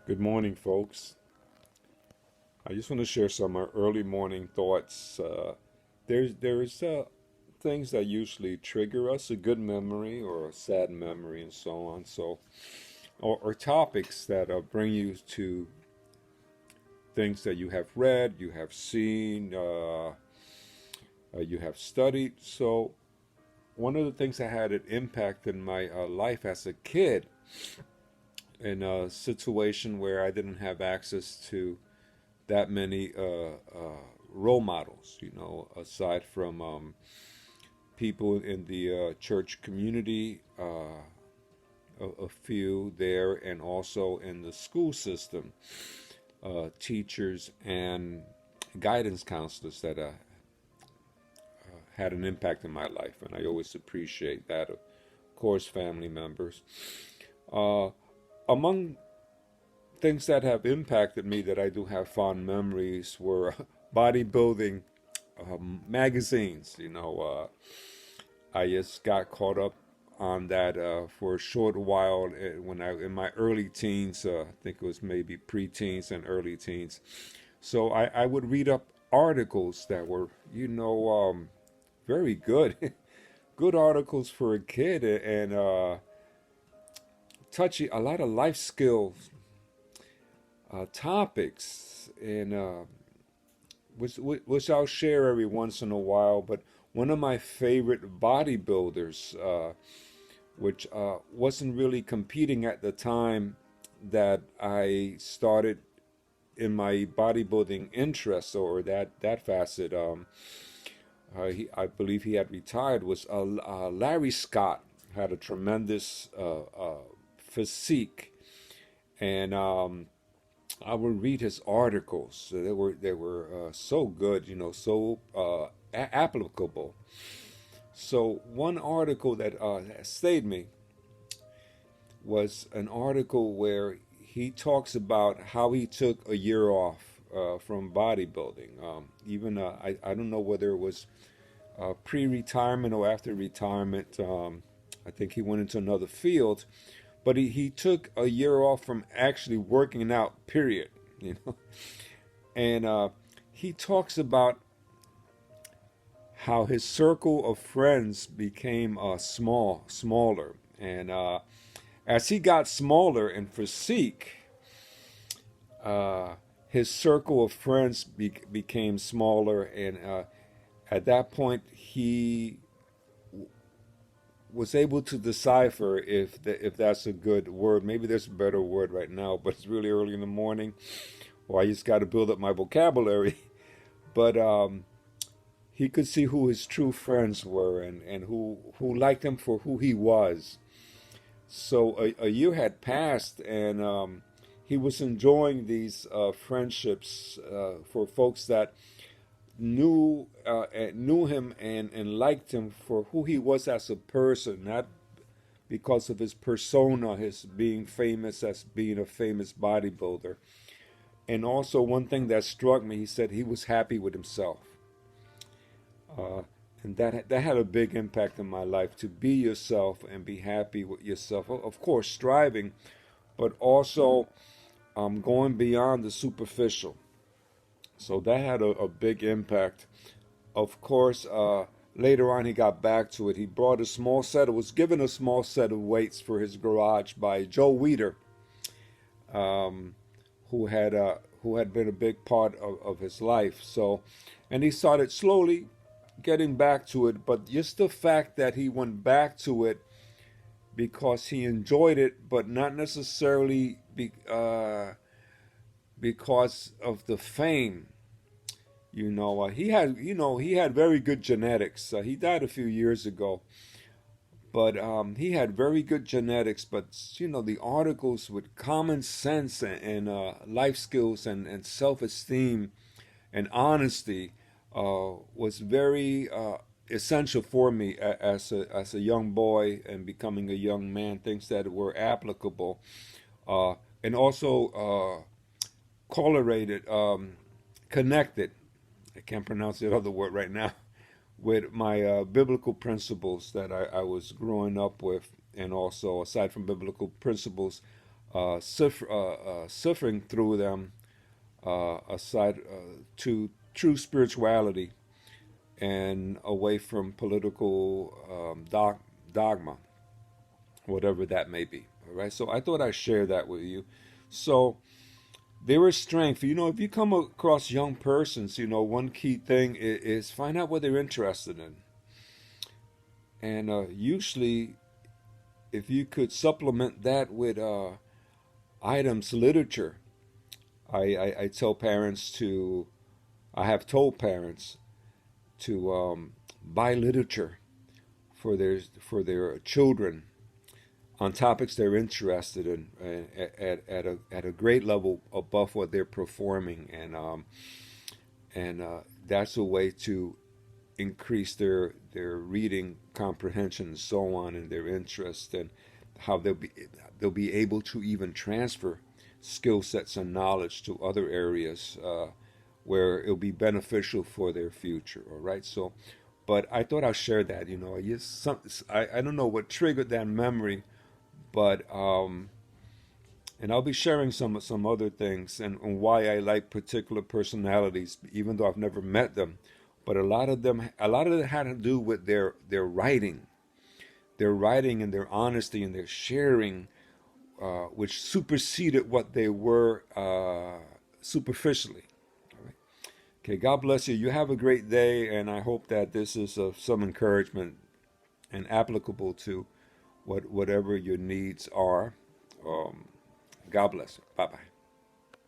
Good morning, folks. I just want to share some early morning thoughts. There's things that usually trigger us, a good memory or a sad memory, and so on. Or topics that bring you to things that you have read, you have seen, you have studied. So, one of the things that had an impact in my life as a kid, in a situation where I didn't have access to that many role models, aside from people in the church community, a few there, and also in the school system, teachers and guidance counselors that had an impact in my life, and I always appreciate that. Of course, family members. Uh, Among things that have impacted me that I do have fond memories were bodybuilding magazines. I just got caught up on that for a short while when I in my early teens. I think it was maybe preteens and early teens. So I would read up articles that were, very good, good articles for a kid, and touchy a lot of life skills topics, and which I'll share every once in a while. But one of my favorite bodybuilders, which wasn't really competing at the time that I started in my bodybuilding interest, or that facet. I believe he had retired. Was Larry Scott. Had a tremendous physique, and I would read his articles. They were so good, so applicable. So one article that stayed me was an article where he talks about how he took a year off from bodybuilding. Even I don't know whether it was pre-retirement or after retirement. I think he went into another field, but he took a year off from actually working out, period. And he talks about how his circle of friends became smaller, and as he got smaller in physique, his circle of friends became smaller, and at that point he was able to decipher if that's a good word. Maybe there's a better word right now, but it's really early in the morning, or I just got to build up my vocabulary. But he could see who his true friends were, and who liked him for who he was. So a year had passed, and he was enjoying these friendships for folks that knew him and liked him for who he was as a person, not because of his persona, his being famous as being a famous bodybuilder. And also, one thing that struck me, he said he was happy with himself, and that had a big impact in my life. To be yourself and be happy with yourself, of course, striving, but also going beyond the superficial. So that had a big impact. Of course, later on he got back to it. He brought a small set, was given a small set of weights for his garage by Joe Weider, um, who had been a big part of his life. So, and he started slowly getting back to it. But just the fact that he went back to it because he enjoyed it, but not necessarily because of the fame. He had very good genetics. He died a few years ago, but he had very good genetics. But the articles with common sense and life skills and self-esteem and honesty was very essential for me as a young boy and becoming a young man. Things that were applicable, and also correlated, connected. I can't pronounce the other word right now. With my biblical principles that I was growing up with, and also aside from biblical principles, suffering through them, aside to true spirituality and away from political dogma, whatever that may be. All right. So I thought I'd share that with you. So there is strength. If you come across young persons, one key thing is find out what they're interested in. And usually, if you could supplement that with items, literature, I tell parents to, I have told parents to buy literature for their children on topics they're interested in at a great level above what they're performing, and that's a way to increase their reading comprehension and so on, and their interest, and how they'll be able to even transfer skill sets and knowledge to other areas where it'll be beneficial for their future. All right, so. But I thought I'd share that. I don't know what triggered that memory, but and I'll be sharing some other things, and why I like particular personalities, even though I've never met them. But a lot of it had to do with their writing and their honesty and their sharing, which superseded what they were superficially. All right. Okay, God bless you. You have a great day, and I hope that this is of some encouragement and applicable to whatever your needs are. God bless you. Bye bye.